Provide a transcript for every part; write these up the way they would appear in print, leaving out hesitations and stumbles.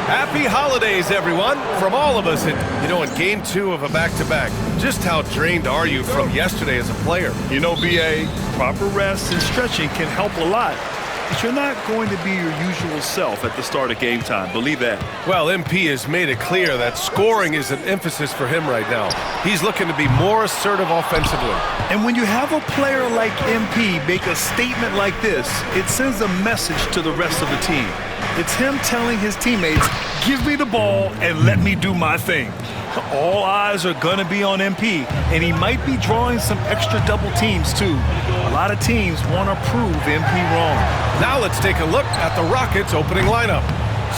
Happy holidays, everyone, from all of us. And, in game 2 of a back-to-back, just how drained are you from yesterday as a player? BA, proper rest and stretching can help a lot. But you're not going to be your usual self at the start of game time. Believe that. Well, MP has made it clear that scoring is an emphasis for him right now. He's looking to be more assertive offensively. And when you have a player like MP make a statement like this, it sends a message to the rest of the team. It's him telling his teammates, give me the ball and let me do my thing. All eyes are going to be on MP, and he might be drawing some extra double teams, too. A lot of teams want to prove MP wrong. Now let's take a look at the Rockets' opening lineup.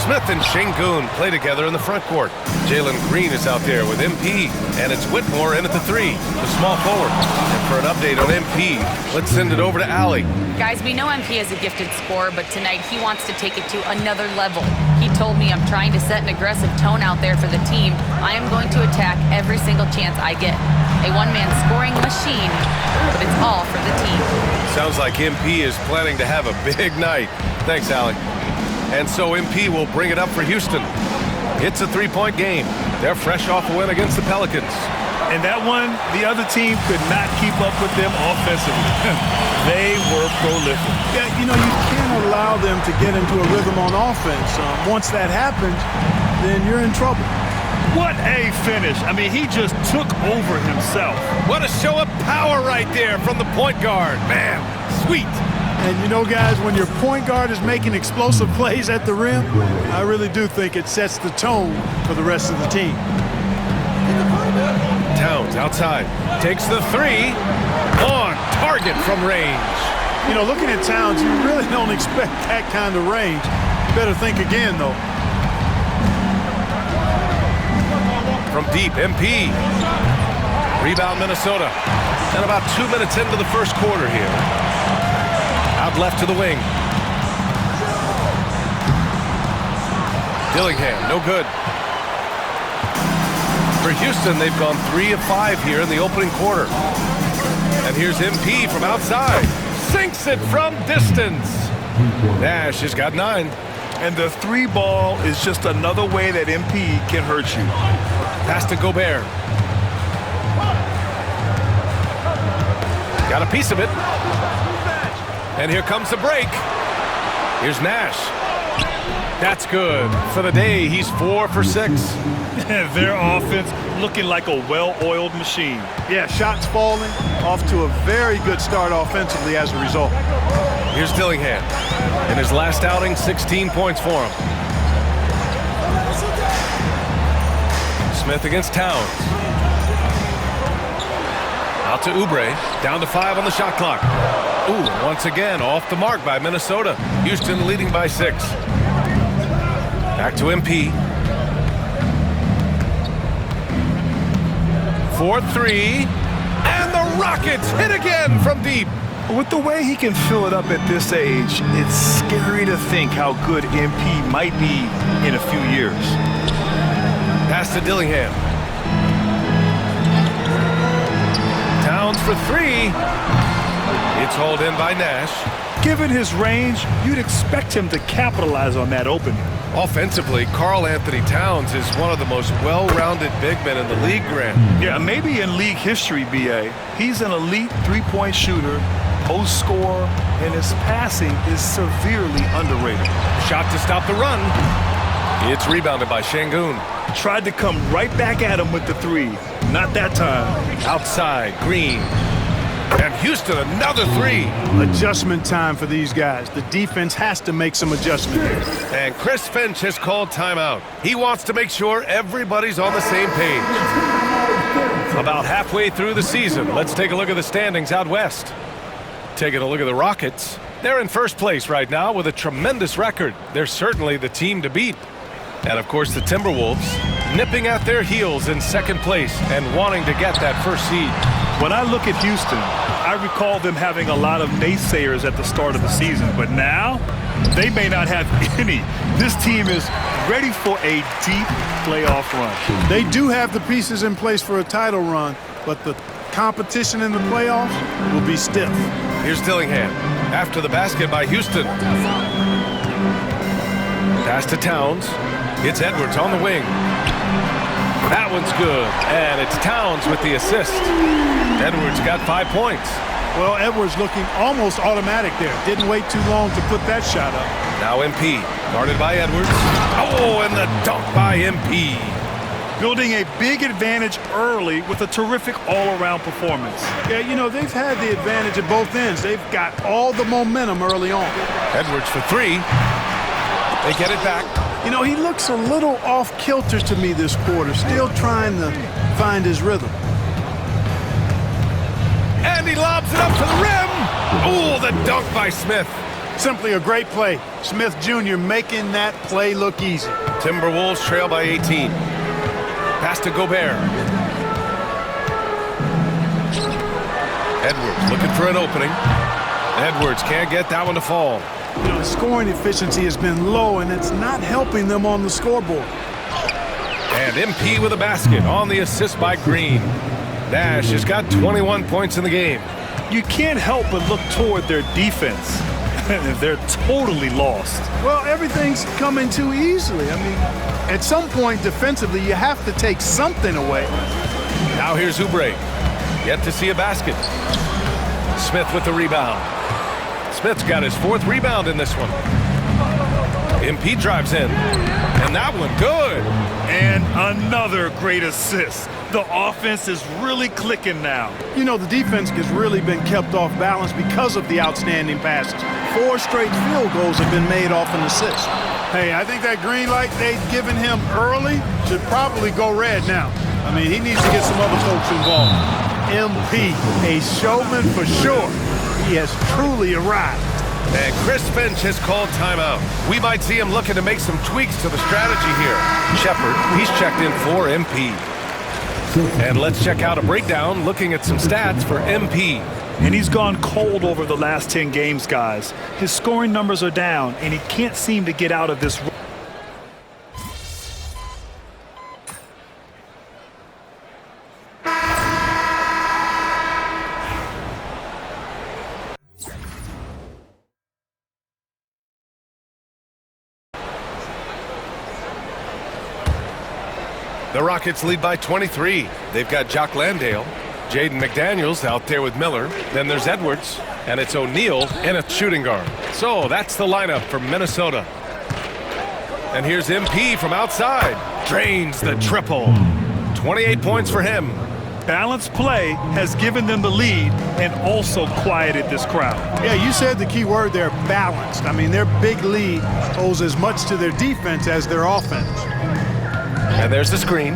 Smith and Şengün play together in the front court. Jalen Green is out there with MP, and it's Whitmore in at the 3, the small forward. And for an update on MP, let's send it over to Allie. Guys, we know MP is a gifted scorer, but tonight he wants to take it to another level. He told me I'm trying to set an aggressive tone out there for the team. I am going to attack every single chance I get. A one-man scoring machine, but it's all for the team. Sounds like MP is planning to have a big night. Thanks, Allie. And so MP will bring it up for Houston. It's a 3-point game. They're fresh off a win against the Pelicans. And that one, the other team could not keep up with them offensively. They were prolific. Yeah, you can't allow them to get into a rhythm on offense. Once that happens, then you're in trouble. What a finish. I mean, he just took over himself. What a show of power right there from the point guard. Man, sweet. And guys, when your point guard is making explosive plays at the rim, I really do think it sets the tone for the rest of the team. Towns outside, takes the 3, on target from range. Looking at Towns, you really don't expect that kind of range. You better think again, though. From deep, MP. Rebound, Minnesota. And about 2 minutes into the first quarter here. Out left to the wing. Dillingham, no good. For Houston, they've gone 3 of 5 here in the opening quarter. And here's MP from outside. Sinks it from distance. Nash has got 9. And the 3 ball is just another way that MP can hurt you. Pass to Gobert. Got a piece of it. And here comes the break. Here's Nash. That's good. For the day, he's 4 for 6. Their offense looking like a well-oiled machine. Yeah, shots falling, off to a very good start offensively as a result. Here's Dillingham. In his last outing, 16 points for him. Smith against Towns. Out to Oubre. Down to 5 on the shot clock. Ooh, once again, off the mark by Minnesota. Houston leading by 6. Back to MP. 4-3. And the Rockets hit again from deep. With the way he can fill it up at this age, it's scary to think how good MP might be in a few years. Pass to Dillingham. Towns for 3. It's hauled in by Nash. Given his range, you'd expect him to capitalize on that opening. Offensively, Karl Anthony Towns is one of the most well-rounded big men in the league, Grant. Yeah, maybe in league history, BA. He's an elite three-point shooter, post scorer, and his passing is severely underrated. Shot to stop the run. It's rebounded by Şengün. Tried to come right back at him with the 3. Not that time. Outside, Green. And Houston, another 3. Adjustment time for these guys. The defense has to make some adjustments. And Chris Finch has called timeout. He wants to make sure everybody's on the same page. About halfway through the season, let's take a look at the standings out west. Taking a look at the Rockets. They're in first place right now with a tremendous record. They're certainly the team to beat. And, of course, the Timberwolves nipping at their heels in second place and wanting to get that first seed. When I look at Houston, I recall them having a lot of naysayers at the start of the season, but now they may not have any. This team is ready for a deep playoff run. They do have the pieces in place for a title run, but the competition in the playoffs will be stiff. Here's Dillingham after the basket by Houston. Pass to Towns. It's Edwards on the wing. That one's good, and it's Towns with the assist. Edwards got 5 points. Well, Edwards looking almost automatic there. Didn't wait too long to put that shot up. Now MP, guarded by Edwards. Oh, and the dunk by MP. Building a big advantage early with a terrific all-around performance. Yeah, you know, they've had the advantage at both ends. They've got all the momentum early on. Edwards for 3. They get it back. You know, he looks a little off-kilter to me this quarter, still trying to find his rhythm. And he lobs it up to the rim. Oh, the dunk by Smith. Simply a great play. Smith Jr. making that play look easy. Timberwolves trail by 18. Pass to Gobert. Edwards looking for an opening. Edwards can't get that one to fall. You know, the scoring efficiency has been low, and it's not helping them on the scoreboard. And MP with a basket on the assist by Green. Nash has got 21 points in the game. You can't help but look toward their defense. They're totally lost. Well, everything's coming too easily. I mean, at some point defensively, you have to take something away. Now here's Oubre. Yet to see a basket. Smith with the rebound. Smith's got his 4th rebound in this one. MP drives in. And that one good. And another great assist. The offense is really clicking now. You know, the defense has really been kept off balance because of the outstanding passes. 4 straight field goals have been made off an assist. Hey, I think that green light they've given him early should probably go red now. I mean, he needs to get some other folks involved. MP, a showman for sure. He has truly arrived. And Chris Finch has called timeout. We might see him looking to make some tweaks to the strategy here. Shepard, he's checked in for MP. And let's check out a breakdown looking at some stats for MP. And he's gone cold over the last 10 games, guys. His scoring numbers are down, and he can't seem to get out of this. The Rockets lead by 23. They've got Jock Landale, Jaden McDaniels out there with Miller. Then there's Edwards, and it's O'Neal and a shooting guard. So that's the lineup for Minnesota. And here's MP from outside. Drains the triple. 28 points for him. Balanced play has given them the lead and also quieted this crowd. Yeah, you said the key word there, balanced. I mean, their big lead owes as much to their defense as their offense. And there's the screen.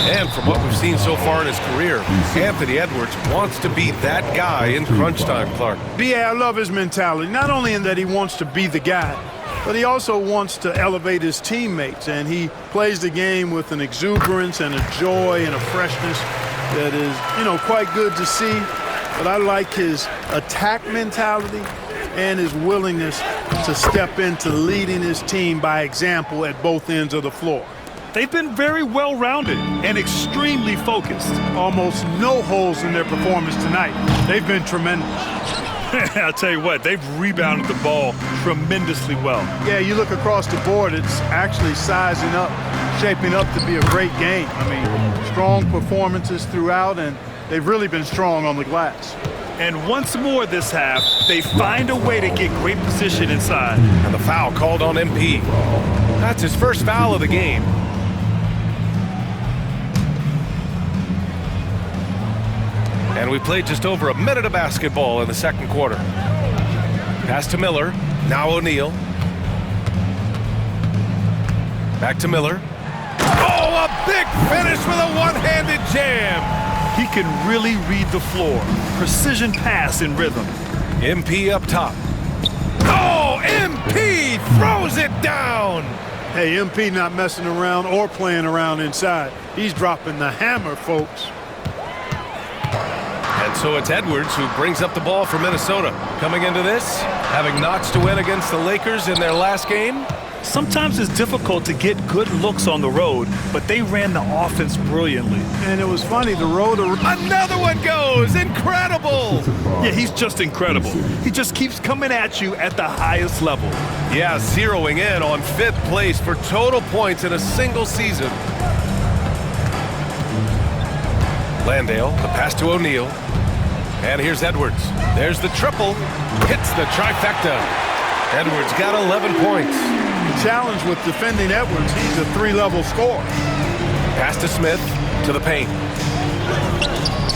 And from what we've seen so far in his career, Anthony Edwards wants to be that guy in crunch time, Clark. Yeah, I love his mentality. Not only in that he wants to be the guy, but he also wants to elevate his teammates. And he plays the game with an exuberance and a joy and a freshness that is, you know, quite good to see. But I like his attack mentality and his willingness to step into leading his team by example at both ends of the floor. They've been very well-rounded and extremely focused. Almost no holes in their performance tonight. They've been tremendous. I'll tell you what, they've rebounded the ball tremendously well. Yeah, you look across the board, it's actually sizing up, shaping up to be a great game. I mean, strong performances throughout, and they've really been strong on the glass. And once more this half, they find a way to get great position inside. And the foul called on MP. That's his first foul of the game. And we played just over a minute of basketball in the second quarter. Pass to Miller. Now O'Neal. Back to Miller. Oh, a big finish with a one-handed jam. He can really read the floor. Precision pass in rhythm. MP up top. Oh, MP throws it down. Hey, MP not messing around or playing around inside. He's dropping the hammer, folks. And so it's Edwards who brings up the ball for Minnesota. Coming into this, having notched a win against the Lakers in their last game, Sometimes it's difficult to get good looks on the road, but they ran the offense brilliantly. And it was funny, the road... Another one goes! Incredible! Yeah, he's just incredible. He just keeps coming at you at the highest level. Yeah, zeroing in on 5th place for total points in a single season. Landale, the pass to O'Neal. And here's Edwards. There's the triple. Hits the trifecta. Edwards got 11 points. The challenge with defending Edwards, he's a 3-level scorer. Pass to Smith, to the paint.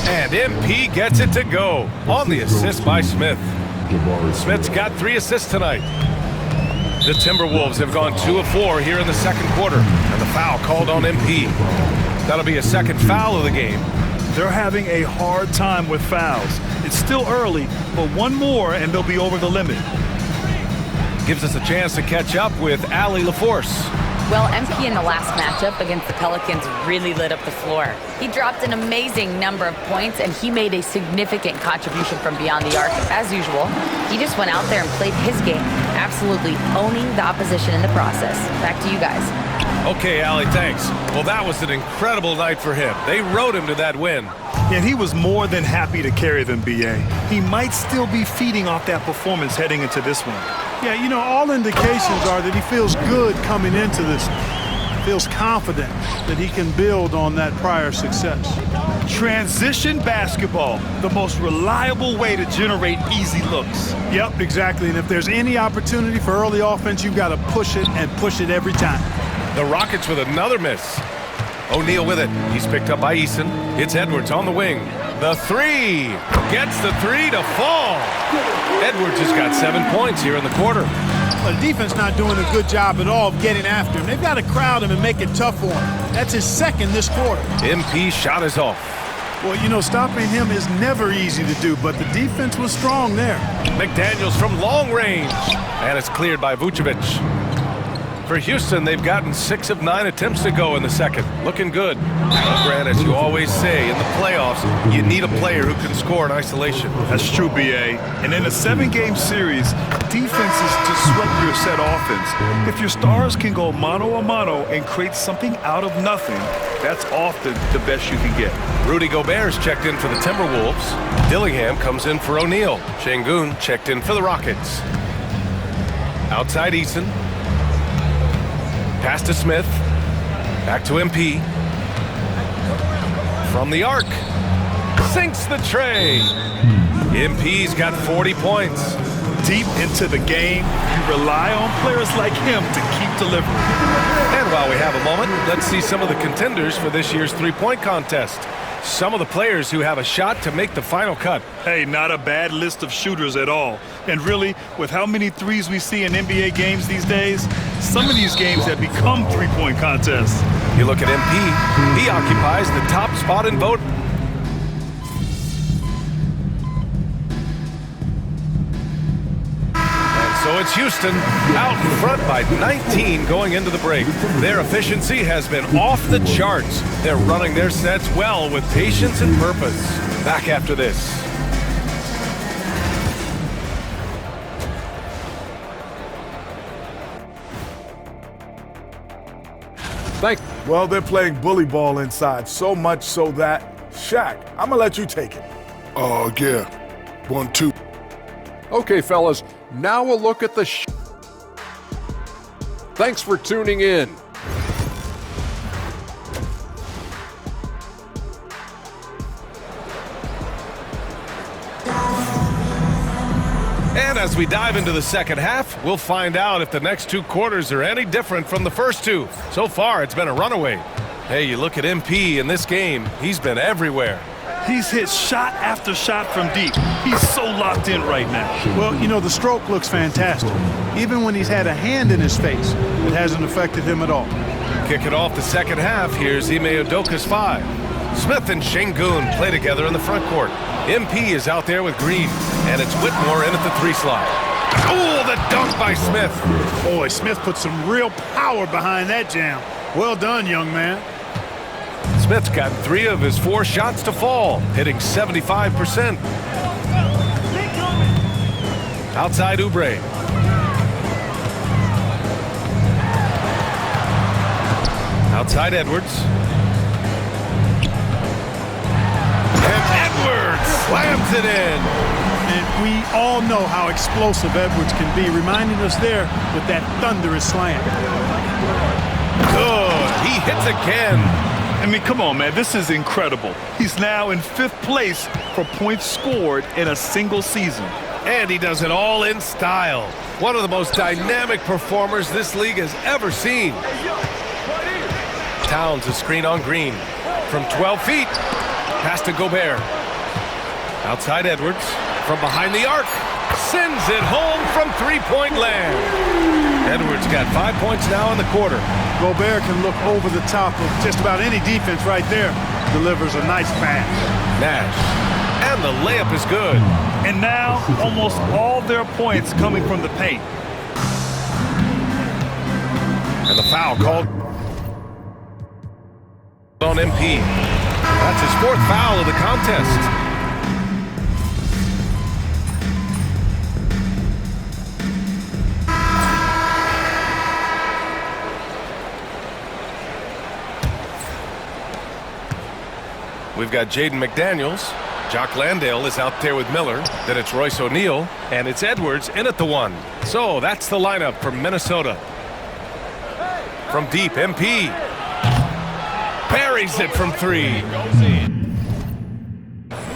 And MP gets it to go on the assist by Smith. Smith's got 3 assists tonight. The Timberwolves have gone 2 of 4 here in the second quarter. And the foul called on MP. That'll be a second foul of the game. They're having a hard time with fouls. It's still early, but one more and they'll be over the limit. Gives us a chance to catch up with Allie LaForce. Well, MP in the last matchup against the Pelicans really lit up the floor. He dropped an amazing number of points, and he made a significant contribution from beyond the arc, as usual. He just went out there and played his game, absolutely owning the opposition in the process. Back to you guys. Okay, Allie, thanks. Well, that was an incredible night for him. They rode him to that win. And he was more than happy to carry them, B.A. He might still be feeding off that performance heading into this one. Yeah, you know, all indications are that he feels good coming into this. Feels confident that he can build on that prior success. Transition basketball, the most reliable way to generate easy looks. Yep, exactly. And if there's any opportunity for early offense, you've got to push it and push it every time. The Rockets with another miss. O'Neal with it. He's picked up by Eason. It's Edwards on the wing. The 3. Gets the 3 to fall. Edwards has got 7 points here in the quarter. Well, the defense not doing a good job at all of getting after him. They've got to crowd him and make it tough for him. That's his second this quarter. MP shot is off. Well, you know, stopping him is never easy to do, but the defense was strong there. McDaniels from long range. And it's cleared by Vucevic. For Houston, they've gotten 6 of 9 attempts to go in the second. Looking good. But Grant, as you always say, in the playoffs, you need a player who can score in isolation. That's true, B.A. And in a 7-game series, defenses disrupt your set offense. If your stars can go mano-a-mano and create something out of nothing, that's often the best you can get. Rudy Gobert's checked in for the Timberwolves. Dillingham comes in for O'Neal. Şengün checked in for the Rockets. Outside Eason. Pass to Smith. Back to MP. From the arc. Sinks the tray. MP's got 40 points. Deep into the game, you rely on players like him to keep delivering. And while we have a moment, let's see some of the contenders for this year's three-point contest. Some of the players who have a shot to make the final cut. Hey, not a bad list of shooters at all. And really, with how many threes we see in NBA games these days, some of these games have become three-point contests. You look at MP, he occupies the top spot in vote. So it's Houston out in front by 19 going into the break. Their efficiency has been off the charts. They're running their sets well with patience and purpose. Back after this. Well, they're playing bully ball inside, so much so that, Shaq, I'm gonna let you take it. Yeah. 1-2. Okay, fellas, now a look at the Thanks for tuning in. And as we dive into the second half, we'll find out if the next 2 quarters are any different from the first 2. So far, it's been a runaway. Hey, you look at MP in this game, he's been everywhere. He's hit shot after shot from deep. He's so locked in right now. Well, you know, the stroke looks fantastic. Even when he's had a hand in his face, it hasn't affected him at all. Kicking off the second half, here's Ime Udoka's 5. Smith and Şengün play together in the front court. MP is out there with Green, and it's Whitmore in at the 3 slot. Oh, the dunk by Smith. Boy, Smith put some real power behind that jam. Well done, young man. Smith's got 3 of his 4 shots to fall, hitting 75%. Outside Oubre. Outside Edwards. And Edwards slams it in. And we all know how explosive Edwards can be, reminding us there with that thunderous slam. Good. He hits again. I mean, come on, man. This is incredible. He's now in 5th place for points scored in a single season. And he does it all in style. One of the most dynamic performers this league has ever seen. Towns a screen on Green. From 12 feet. Pass to Gobert. Outside Edwards. From behind the arc. Sends it home from three-point land. Edwards got 5 points now in the quarter. Gobert can look over the top of just about any defense right there. Delivers a nice pass. Nash. And the layup is good. And now, almost all their points coming from the paint. And the foul called on MP. That's his 4th foul of the contest. We've got Jaden McDaniels. Jock Landale is out there with Miller. Then it's Royce O'Neal. And it's Edwards in at the 1. So that's the lineup from Minnesota. From deep, MP. Buries it from 3.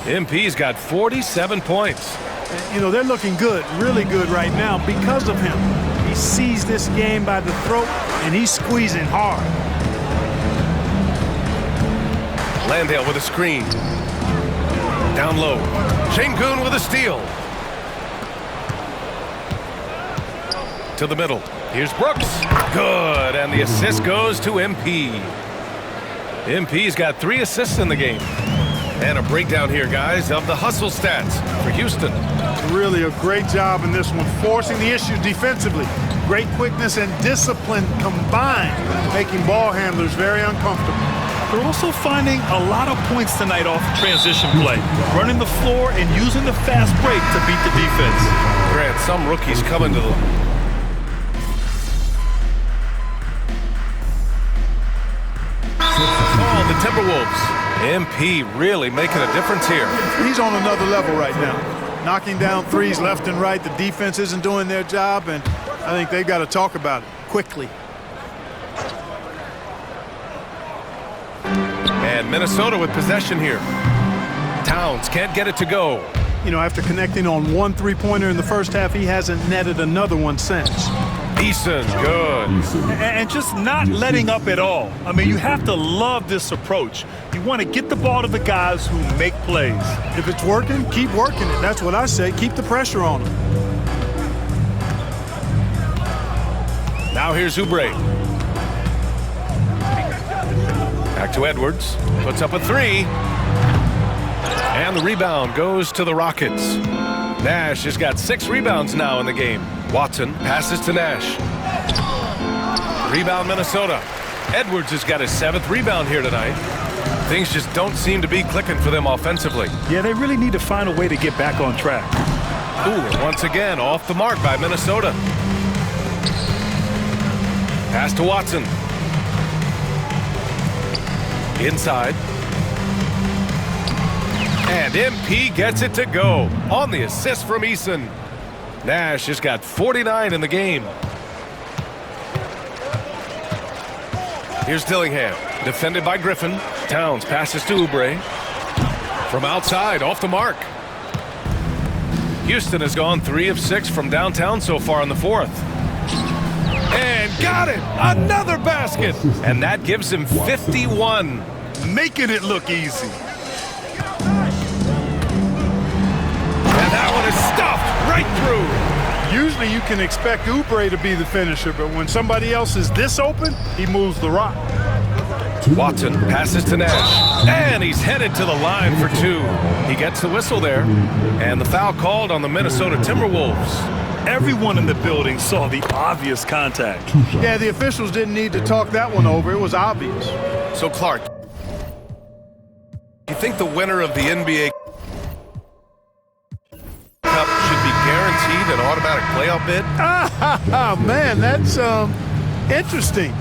MP's got 47 points. You know, they're looking good, really good right now because of him. He sees this game by the throat, and he's squeezing hard. Landale with a screen. Down low. Şengün with a steal. To the middle. Here's Brooks. Good. And the assist goes to MP. MP's got 3 assists in the game. And a breakdown here, guys, of the hustle stats for Houston. Really a great job in this one, forcing the issues defensively. Great quickness and discipline combined, making ball handlers very uncomfortable. They're also finding a lot of points tonight off transition play, running the floor and using the fast break to beat the defense. Grant, some rookies come into the... Oh, the Timberwolves. MP really making a difference here. He's on another level right now. Knocking down threes left and right. The defense isn't doing their job, and I think they've got to talk about it quickly. And Minnesota with possession here. Towns can't get it to go. You know, after connecting on 1 3-pointer in the first half, he hasn't netted another one since. Eason, good. And just not letting up at all. I mean, you have to love this approach. You want to get the ball to the guys who make plays. If it's working, keep working it. That's what I say. Keep the pressure on them. Now here's Oubre. Back to Edwards. Puts up a 3. And the rebound goes to the Rockets. Nash has got 6 rebounds now in the game. Watson passes to Nash. Rebound Minnesota. Edwards has got his 7th rebound here tonight. Things just don't seem to be clicking for them offensively. Yeah, they really need to find a way to get back on track. Ooh, and once again, off the mark by Minnesota. Pass to Watson. Inside. And MP gets it to go on the assist from Eason. Nash has got 49 in the game. Here's Dillingham, defended by Griffin. Towns passes to Oubre. From outside, off the mark. Houston has gone 3 of 6 from downtown so far in the 4th. And got it! Another basket! And that gives him 51. Making it look easy. And that one is stuffed right through. Usually you can expect Oubre to be the finisher, but when somebody else is this open, he moves the rock. Watson passes to Nash. And he's headed to the line for 2. He gets the whistle there. And the foul called on the Minnesota Timberwolves. Everyone in the building saw the obvious contact. Yeah, the officials didn't need to talk that one over. It was obvious. So, Clark, you think the winner of the NBA Cup should be guaranteed an automatic playoff bid? Man, that's interesting.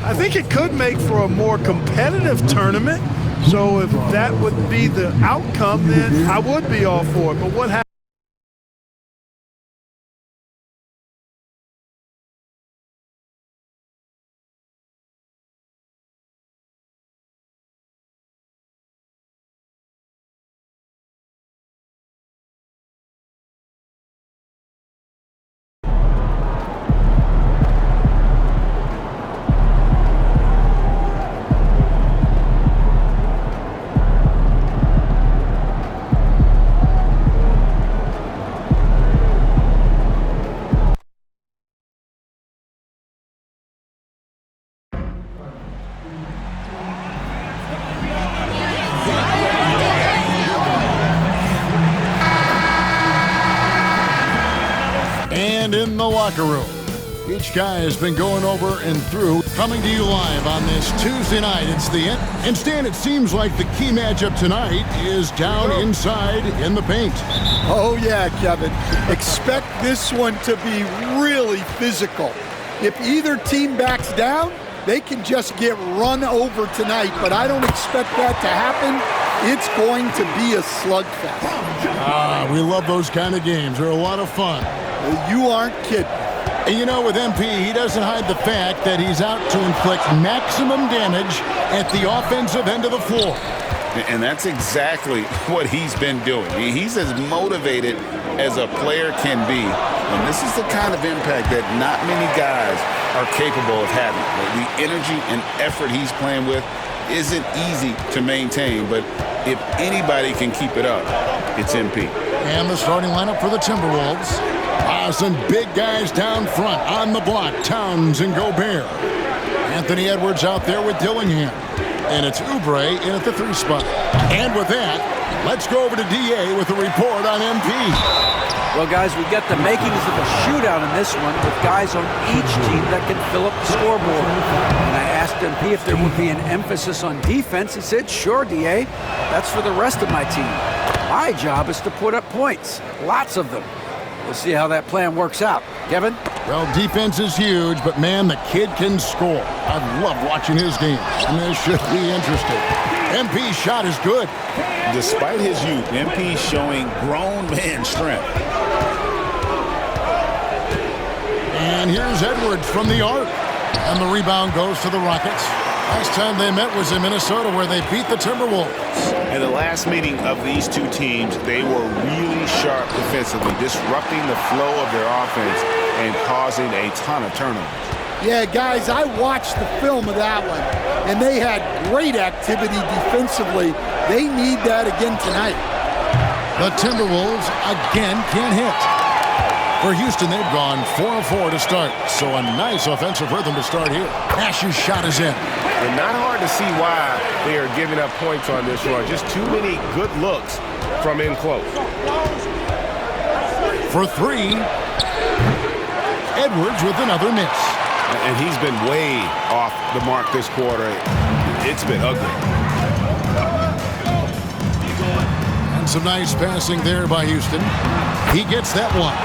I think it could make for a more competitive tournament. So if that would be the outcome, then I would be all for it. But what happens? And in the locker room, each guy has been going over and through. Coming to you live on this Tuesday night, it's the end. And Stan, it seems like the key matchup tonight is down inside in the paint. Oh yeah, Kevin. Expect this one to be really physical. If either team backs down, they can just get run over tonight, but I don't expect that to happen. It's going to be a slugfest. We love those kind of games. They're a lot of fun. You aren't kidding. And you know, with MP, he doesn't hide the fact that he's out to inflict maximum damage at the offensive end of the floor. And that's exactly what he's been doing. He's as motivated as a player can be. And this is the kind of impact that not many guys are capable of having. The energy and effort he's playing with isn't easy to maintain, but if anybody can keep it up, it's MP. And the starting lineup for the Timberwolves. Some big guys down front on the block, Towns and Gobert. Anthony Edwards out there with Dillingham. And it's Oubre in at the 3 spot. And with that, let's go over to DA with a report on MP. Well, guys, we got the makings of a shootout in this one with guys on each team that can fill up the scoreboard. And I asked MP if there would be an emphasis on defense. He said, sure, DA. That's for the rest of my team. My job is to put up points, lots of them. We'll see how that plan works out. Kevin? Well, defense is huge, but man, the kid can score. I love watching his games, and this should be interesting. MP's shot is good. Despite his youth, MP's showing grown man strength. And here's Edwards from the arc. And the rebound goes to the Rockets. Last time they met was in Minnesota, where they beat the Timberwolves. In the last meeting of these two teams, they were really sharp defensively, disrupting the flow of their offense and causing a ton of turnovers. Yeah, guys, I watched the film of that one, and they had great activity defensively. They need that again tonight. The Timberwolves again can't hit. For Houston, they've gone 4 of 4 to start, so a nice offensive rhythm to start here. Nash's shot is in. And not hard to see why they are giving up points on this run. Just too many good looks from in close. For 3, Edwards with another miss. And he's been way off the mark this quarter. It's been ugly. And some nice passing there by Houston. He gets that one.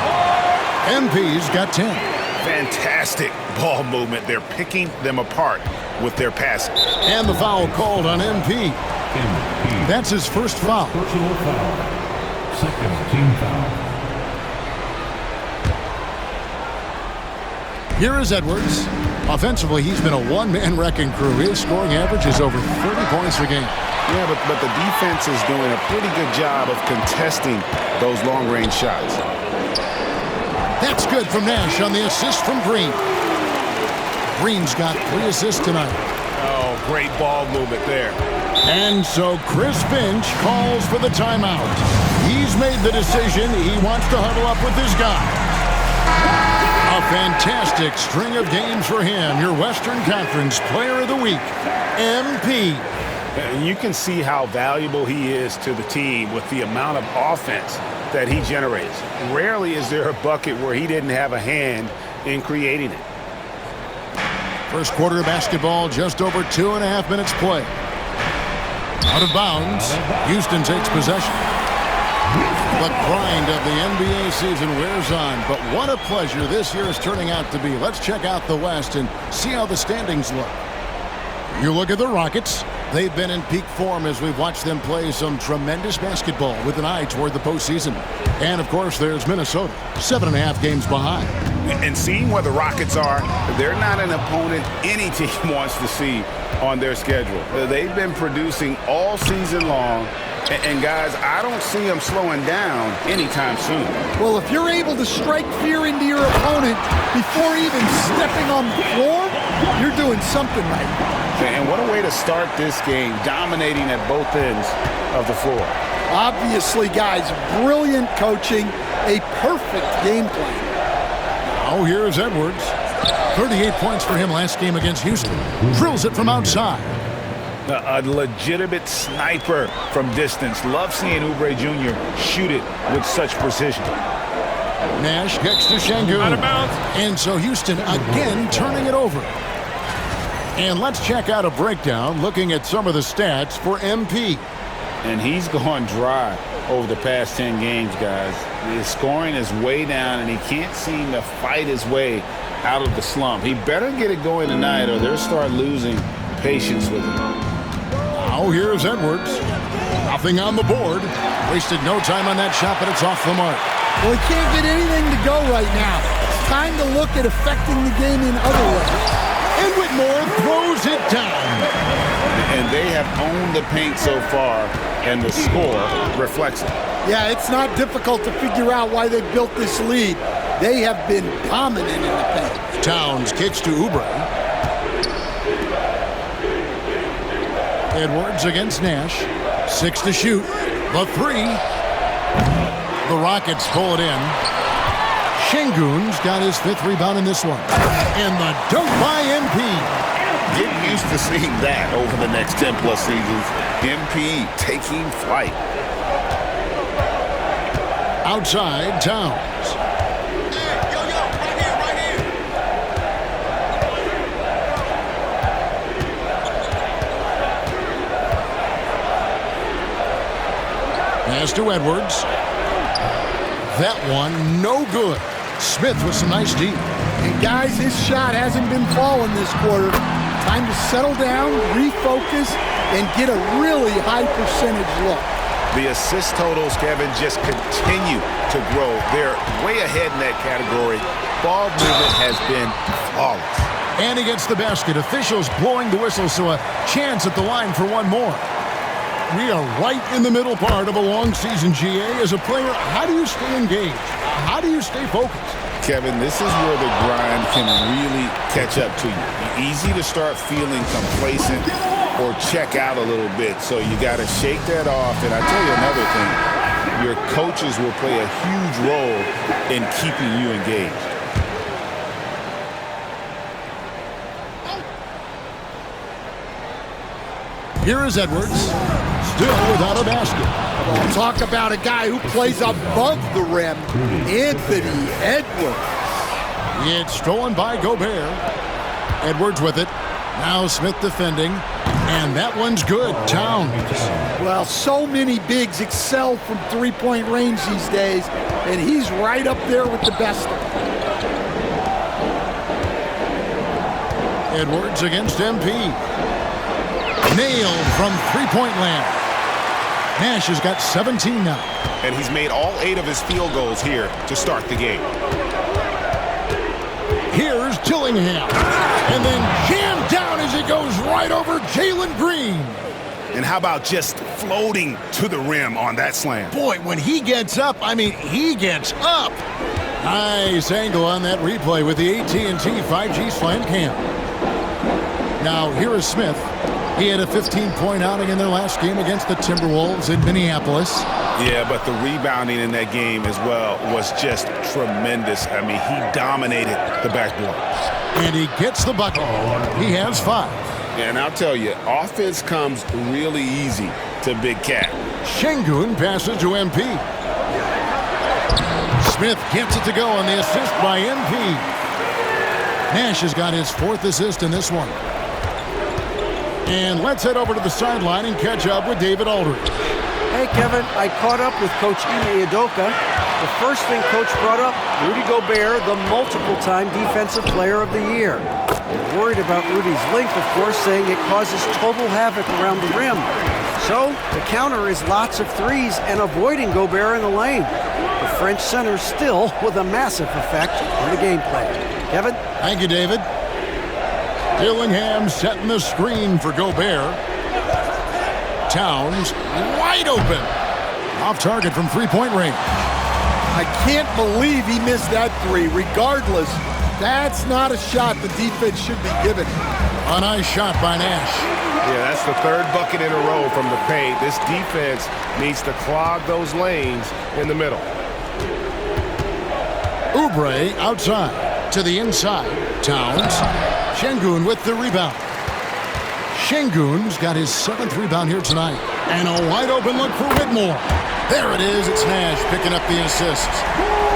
MP's got 10. Fantastic ball movement. They're picking them apart with their passing. And the foul called on MP. That's his first foul. Personal foul. Second team foul. Here is Edwards. Offensively, he's been a one-man wrecking crew. His scoring average is over 30 points a game. Yeah, but the defense is doing a pretty good job of contesting those long-range shots. That's good from Nash on the assist from Green. Green's got 3 assists tonight. Oh, great ball movement there. And so Chris Finch calls for the timeout. He's made the decision. He wants to huddle up with his guy. A fantastic string of games for him. Your Western Conference Player of the Week, MP. And you can see how valuable he is to the team with the amount of offense that he generates. Rarely is there a bucket where he didn't have a hand in creating it. First quarter of basketball, just over 2.5 minutes play. Out of bounds, Houston takes possession. The grind of the NBA season wears on, but what a pleasure this year is turning out to be. Let's check out the West and see how the standings look. You look at the Rockets. They've been in peak form as we've watched them play some tremendous basketball with an eye toward the postseason. And, of course, there's Minnesota, 7.5 games behind. And seeing where the Rockets are, they're not an opponent any team wants to see on their schedule. They've been producing all season long. And guys, I don't see them slowing down anytime soon. Well, if you're able to strike fear into your opponent before even stepping on the floor, you're doing something right. And what a way to start this game, dominating at both ends of the floor. Obviously, guys, brilliant coaching, a perfect game plan. Now here's Edwards. 38 points for him last game against Houston. Drills it from outside. A legitimate sniper from distance. Love seeing Oubre Jr. shoot it with such precision. Nash kicks to Şengün. Out of bounds. And so Houston again turning it over. And let's check out a breakdown looking at some of the stats for MP. And he's gone dry over the past 10 games, guys. His scoring is way down, and he can't seem to fight his way out of the slump. He better get it going tonight, or they'll start losing patience with him. Now here's Edwards. Nothing on the board. Wasted no time on that shot, but it's off the mark. Well, he can't get anything to go right now. It's time to look at affecting the game in other ways. And Whitmore throws it down. And they have owned the paint so far, and the score reflects it. Yeah, it's not difficult to figure out why they built this lead. They have been dominant in the paint. Towns kicks to Oubre. Edwards against Nash. 6 to shoot. The 3. The Rockets pull it in. Şengün's got his 5th rebound in this one. And the dunk by MP. Get used to seeing that over the next 10-plus seasons. MP taking flight. Outside, Towns. Pass to Edwards. That one, no good. Smith with some nice deep. And guys, his shot hasn't been falling this quarter. Time to settle down, refocus, and get a really high percentage look. The assist totals, Kevin, just continue to grow. They're way ahead in that category. Ball movement has been flawless. And he gets the basket. Officials blowing the whistle, so a chance at the line for one more. We are right in the middle part of a long season, GA. As a player, how do you stay engaged? How do you stay focused? Kevin, this is where the grind can really catch up to you. Easy to start feeling complacent or check out a little bit. So you got to shake that off. And I tell you another thing, your coaches will play a huge role in keeping you engaged. Here is Edwards, still without a basket. Well, talk about a guy who plays above the rim, Anthony Edwards. It's stolen by Gobert. Edwards with it. Now Smith defending. And that one's good. Towns. Well, so many bigs excel from three-point range these days, and he's right up there with the best of them. Edwards against MP. Nailed from three-point land. Nash has got 17 now. And he's made all 8 of his field goals here to start the game. Here's Dillingham. And then jammed down as he goes right over Jalen Green. And how about just floating to the rim on that slam? Boy, when he gets up, I mean, he gets up. Nice angle on that replay with the AT&T 5G slam cam. Now, here is Smith. He had a 15-point outing in their last game against the Timberwolves in Minneapolis. Yeah, but the rebounding in that game as well was just tremendous. I mean, he dominated the backboard. And he gets the bucket. He has 5. And I'll tell you, offense comes really easy to Big Cat. Şengün passes to MP. Smith gets it to go on the assist by MP. Nash has got his 4th assist in this one. And let's head over to the sideline and catch up with David Aldridge. Hey, Kevin, I caught up with Coach Ime Udoka. The first thing Coach brought up, Rudy Gobert, the multiple-time Defensive Player of the Year. Worried about Rudy's length, of course, saying it causes total havoc around the rim. So, the counter is lots of threes and avoiding Gobert in the lane. The French center still with a massive effect on the gameplay. Kevin? Thank you, David. Dillingham setting the screen for Gobert. Towns wide open. Off target from three-point range. I can't believe he missed that three. Regardless, that's not a shot the defense should be given. A nice shot by Nash. Yeah, that's the third bucket in a row from the paint. This defense needs to clog those lanes in the middle. Oubre outside to the inside. Towns. Şengün with the rebound. Şengün's got his 7th rebound here tonight. And a wide open look for Whitmore. There it is. It's Nash picking up the assists.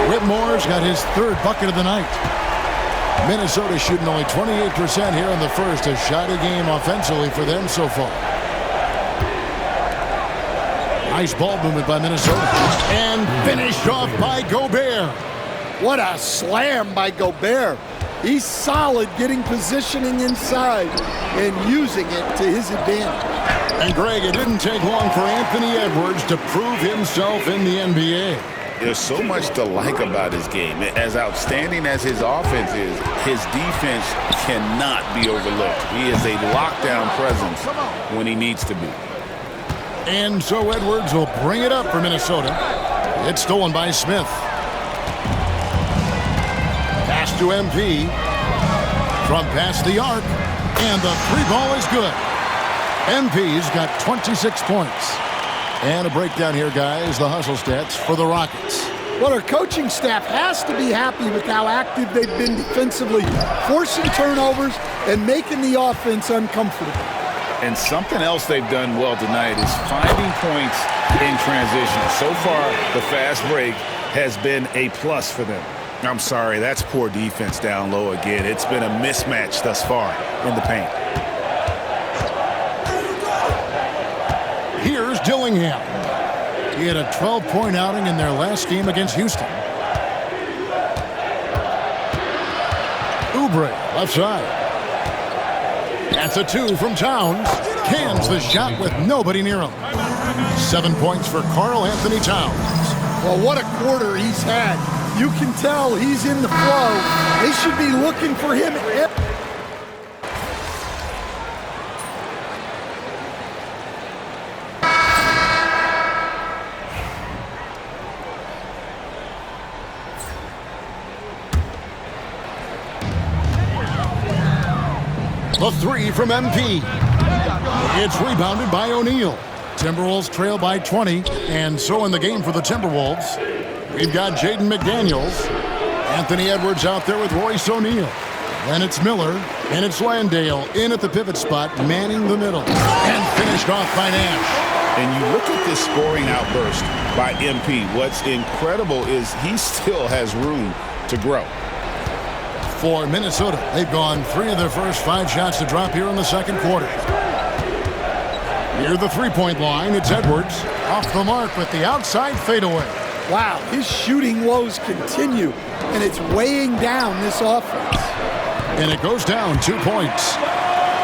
Whitmore's got his 3rd bucket of the night. Minnesota shooting only 28% here in the first. A shoddy game offensively for them so far. Nice ball movement by Minnesota. And finished off by Gobert. What a slam by Gobert. He's solid getting positioning inside and using it to his advantage. And Greg, it didn't take long for Anthony Edwards to prove himself in the NBA. There's so much to like about his game. As outstanding as his offense is, his defense cannot be overlooked. He is a lockdown presence when he needs to be. And so Edwards will bring it up for Minnesota. It's stolen by Smith. Pass to MP. From past the arc. And the 3-ball is good. MP's got 26 points. And a breakdown here, guys. The hustle stats for the Rockets. Well, our coaching staff has to be happy with how active they've been defensively, forcing turnovers and making the offense uncomfortable. And something else they've done well tonight is finding points in transition. So far, the fast break has been a plus for them. I'm sorry, that's poor defense down low again. It's been a mismatch thus far in the paint. Here's Dillingham. He had a 12-point outing in their last game against Houston. Oubre, left side. That's a 2 from Towns. Cans the shot with nobody near him. 7 points for Karl Anthony Towns. Well, what a quarter he's had. You can tell he's in the flow. They should be looking for him. The 3 from MP. It's rebounded by O'Neal. Timberwolves trail by 20, and so in the game for the Timberwolves, we've got Jaden McDaniels. Anthony Edwards out there with Royce O'Neal. Then it's Miller, and it's Landale in at the pivot spot, manning the middle. And finished off by Nash. And you look at this scoring outburst by MP. What's incredible is he still has room to grow. For Minnesota, they've gone 3 of their first 5 shots to drop here in the second quarter. Near the 3-point line, it's Edwards. Off the mark with the outside fadeaway. Wow, his shooting woes continue, and it's weighing down this offense. And it goes down 2 points.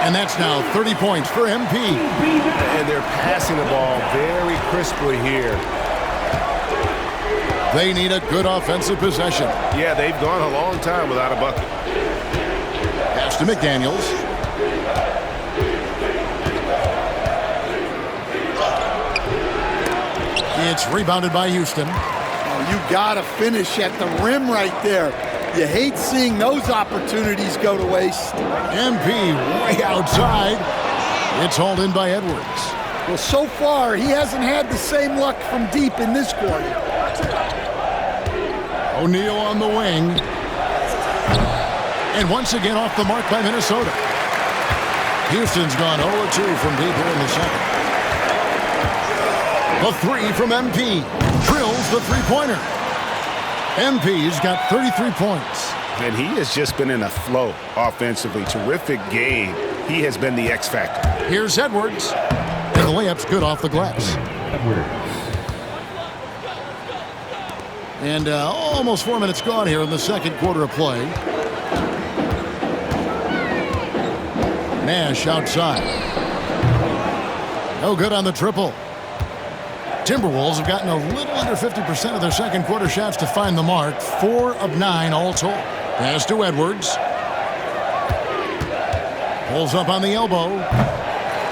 And that's now 30 points for MP. And they're passing the ball very crisply here. They need a good offensive possession. Yeah, they've gone a long time without a bucket. Pass to McDaniels. It's rebounded by Houston. Oh, you gotta finish at the rim right there. You hate seeing those opportunities go to waste. MP way outside. It's hauled in by Edwards. Well, so far, he hasn't had the same luck from deep in this quarter. O'Neal on the wing. And once again off the mark by Minnesota. Houston's gone 0-2 from deep here in the second. The 3 from MP. Drills the three-pointer. MP's got 33 points. And he has just been in a flow offensively. Terrific game. He has been the X factor. Here's Edwards. And the layup's good off the glass. Edwards. And almost 4 minutes gone here in the second quarter of play. Nash outside. No good on the triple. Timberwolves have gotten a little under 50% of their second quarter shots to find the mark. 4 of 9 all told. Pass to Edwards. Pulls up on the elbow.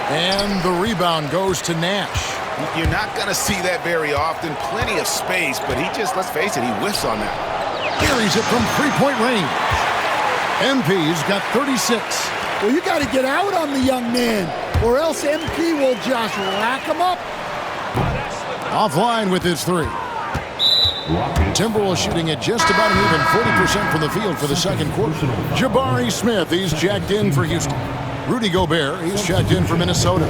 And the rebound goes to Nash. You're not going to see that very often. Plenty of space, but he just, let's face it, he whiffs on that. Carries it from three-point range. MP's got 36. Well, you got to get out on the young man, or else MP will just rack him up. Offline with his three. Timberwolves shooting at just about an even 40% from the field for the second quarter. Jabari Smith, he's checked in for Houston. Rudy Gobert, he's checked in for Minnesota.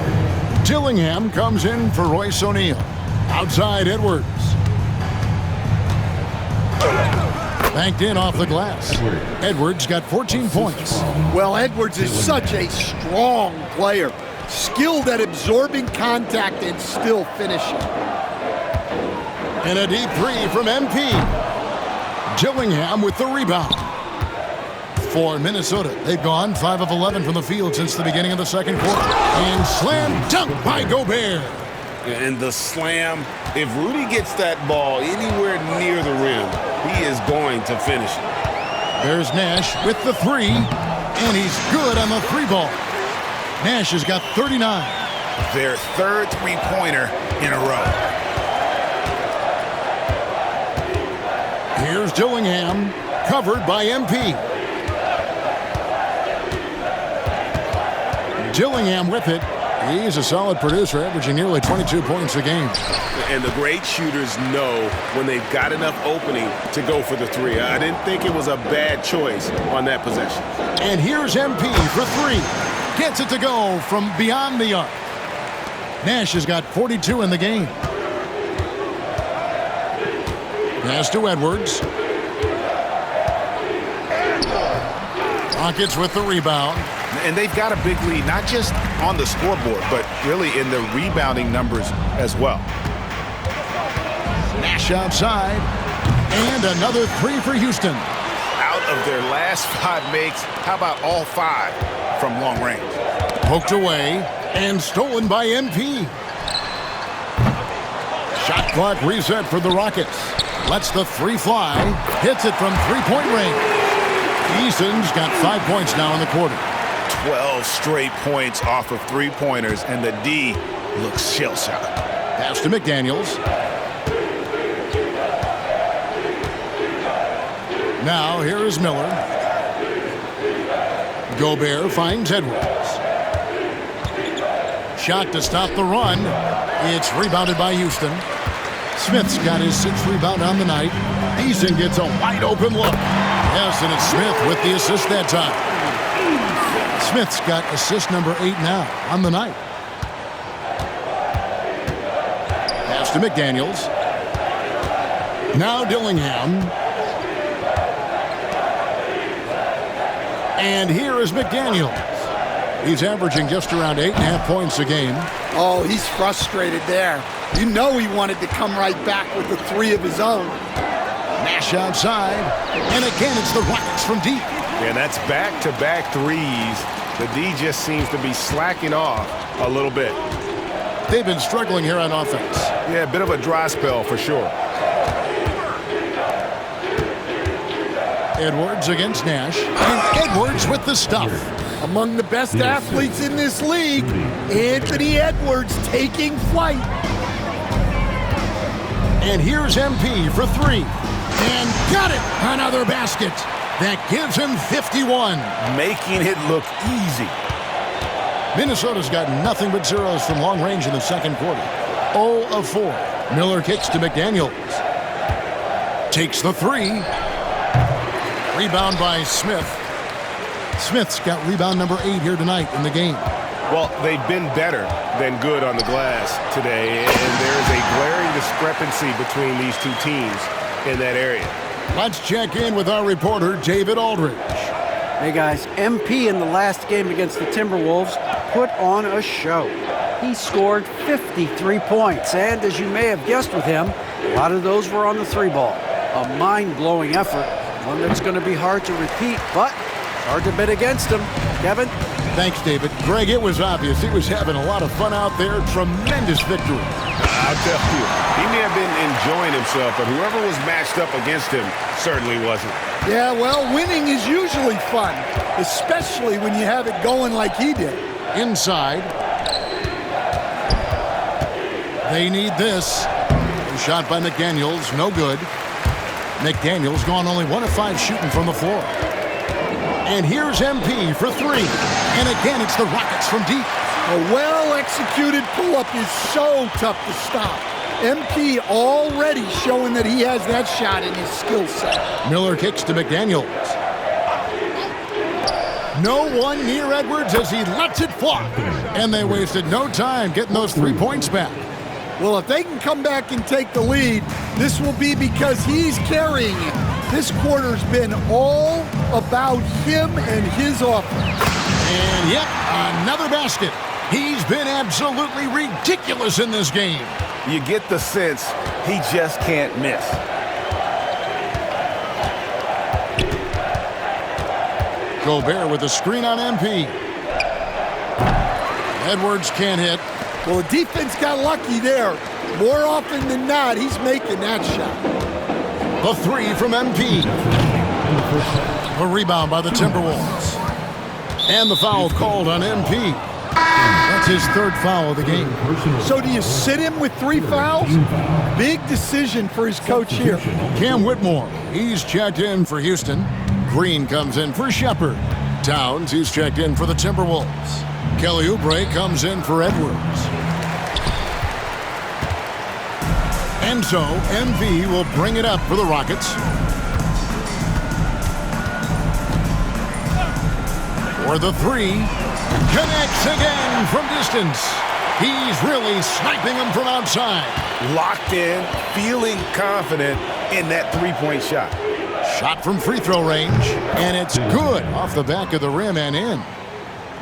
Dillingham comes in for Royce O'Neal. Outside Edwards. Banked in off the glass. Edwards got 14 points. Well, Edwards is such a strong player. Skilled at absorbing contact and still finishing. And a deep three from MP. Dillingham with the rebound. For Minnesota, they've gone 5 of 11 from the field since the beginning of the second quarter. And slam dunk by Gobert. And the slam, if Rudy gets that ball anywhere near the rim, he is going to finish it. There's Nash with the three, and he's good on the three ball. Nash has got 39. Their third three-pointer in a row. Here's Dillingham, covered by MP. Dillingham with it. He's a solid producer, averaging nearly 22 points a game. And the great shooters know when they've got enough opening to go for the three. I didn't think it was a bad choice on that possession. And here's MP for three. Gets it to go from beyond the arc. Nash has got 42 in the game. Pass to Edwards. Rockets with the rebound. And they've got a big lead, not just on the scoreboard, but really in the rebounding numbers as well. Nash outside. And another three for Houston. Out of their last 5 makes, how about all 5 from long range? Poked away and stolen by MP. Shot clock reset for the Rockets. Lets the three fly. Hits it from three-point range. Eason's got 5 points now in the quarter. 12 straight points off of three-pointers, and the D looks shell-shocked. Pass to McDaniels. Now here is Miller. Gobert finds Edwards. Shot to stop the run. It's rebounded by Houston. Smith's got his 6th rebound on the night. Eason gets a wide-open look. Yes, and it's Smith with the assist that time. Smith's got assist number 8 now on the night. Pass to McDaniels. Now Dillingham. And here is McDaniels. He's averaging just around 8.5 points a game. Oh, he's frustrated there. You know he wanted to come right back with the three of his own. Nash outside. And again, it's the Rockets from deep. And that's back-to-back threes. The D just seems to be slacking off a little bit. They've been struggling here on offense. Yeah, a bit of a dry spell for sure. Edwards against Nash. And Edwards with the stuff. Among the best athletes in this league, Anthony Edwards taking flight. And here's MP for three. And got it! Another basket. That gives him 51. Making it look easy. Minnesota's got nothing but zeros from long range in the second quarter. 0 of 4. Miller kicks to McDaniels. Takes the three. Rebound by Smith. Smith's got rebound number 8 here tonight in the game. Well, they've been better than good on the glass today, and there's a glaring discrepancy between these two teams in that area. Let's check in with our reporter, David Aldridge. Hey, guys, MP in the last game against the Timberwolves put on a show. He scored 53 points, and as you may have guessed with him, a lot of those were on the three ball. A mind-blowing effort, one that's going to be hard to repeat, but hard to bet against him. Kevin? Thanks, David. Greg, it was obvious he was having a lot of fun out there. Tremendous victory. I'll tell you, he may have been enjoying himself, but whoever was matched up against him certainly wasn't. Yeah, well, winning is usually fun, especially when you have it going like he did. Inside. They need this. Shot by McDaniels, no good. McDaniels gone only 1 of 5 shooting from the floor. And here's MP for 3. And again, it's the Rockets from deep. A well-executed pull-up is so tough to stop. MP already showing that he has that shot in his skill set. Miller kicks to McDaniels. No one near Edwards as he lets it fly. And they wasted no time getting those 3 points back. Well, if they can come back and take the lead, this will be because he's carrying it. This quarter's been all about him and his offense. And yep, another basket. He's been absolutely ridiculous in this game. You get the sense he just can't miss. Gobert with a screen on MP. Edwards can't hit. Well, the defense got lucky there. More often than not, he's making that shot. The 3 from MP. A rebound by the Timberwolves. And the foul called on MP. That's his 3rd foul of the game. So do you sit him with 3 fouls? Big decision for his coach here. Cam Whitmore, he's checked in for Houston. Green comes in for Shepard. Towns, he's checked in for the Timberwolves. Kelly Oubre comes in for Edwards. And so, MV will bring it up for the Rockets. For the 3. Connects again from distance. He's really sniping them from outside. Locked in, feeling confident in that 3-point shot. Shot from free throw range, and it's good off the back of the rim and in.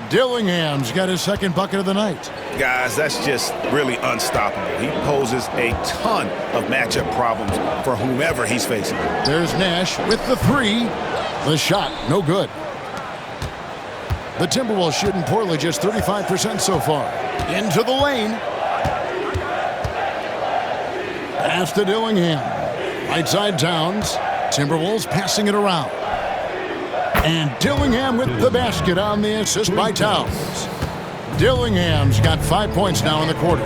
Dillingham's got his 2nd bucket of the night. Guys, that's just really unstoppable. He poses a ton of matchup problems for whomever he's facing. There's Nash with the 3. The shot, no good. The Timberwolves shooting poorly, just 35% so far. Into the lane. Pass to Dillingham. Right side Towns. Timberwolves passing it around. And Dillingham with the basket on the assist by Towns. Dillingham's got 5 points now in the quarter.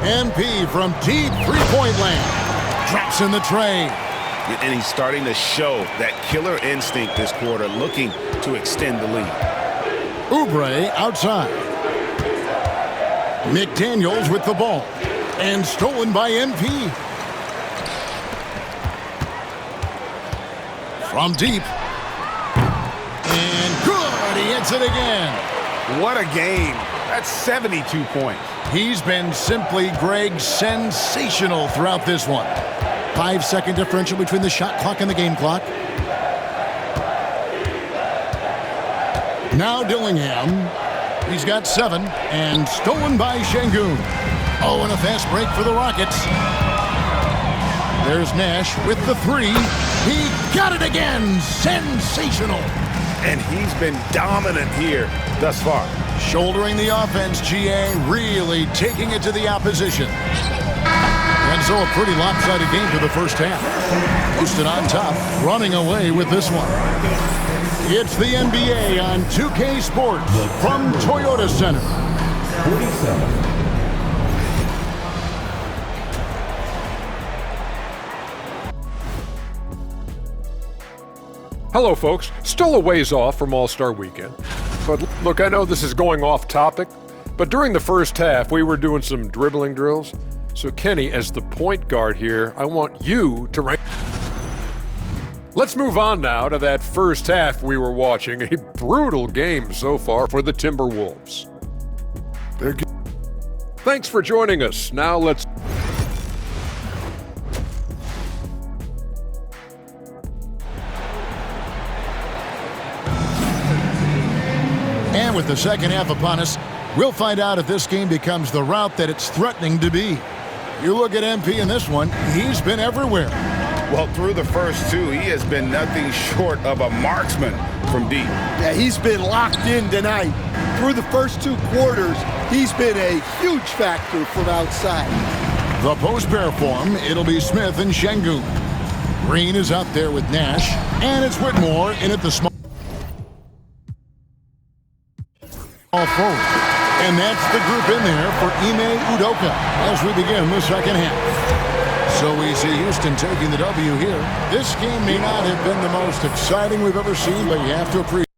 MP from deep 3-point land. Drops in the tray. And he's starting to show that killer instinct this quarter, looking to extend the lead. Oubre outside. McDaniels with the ball. And stolen by MP. From deep. And good. He hits it again. What a game. That's 72 points. He's been simply, Greg, sensational throughout this one. 5-second differential between the shot clock and the game clock. Now Dillingham. He's got 7 and stolen by Şengün. Oh, and a fast break for the Rockets. There's Nash with the 3. He got it again. Sensational. And he's been dominant here thus far. Shouldering the offense, GA, really taking it to the opposition. And so a pretty lopsided game for the first half. Houston on top, running away with this one. It's the NBA on 2K Sports from Toyota Center. 47. Hello, folks. Still a ways off from All-Star Weekend. But look, I know this is going off topic, but during the first half, we were doing some dribbling drills. So, Kenny, as the point guard here, I want you to rank. Let's move on now to that first half we were watching. A brutal game so far for the Timberwolves. Thanks for joining us. Now let's... And with the second half upon us, we'll find out if this game becomes the route that it's threatening to be. You look at MP in this one, he's been everywhere. Well, through the first two, he has been nothing short of a marksman from deep. Yeah, he's been locked in tonight. Through the first 2 quarters, he's been a huge factor from outside. The post pair form, it'll be Smith and Şengün. Green is out there with Nash, and it's Whitmore in at the small forward. And that's the group in there for Ime Udoka as we begin the second half. So we see Houston taking the W here. This game may not have been the most exciting we've ever seen, but you have to appreciate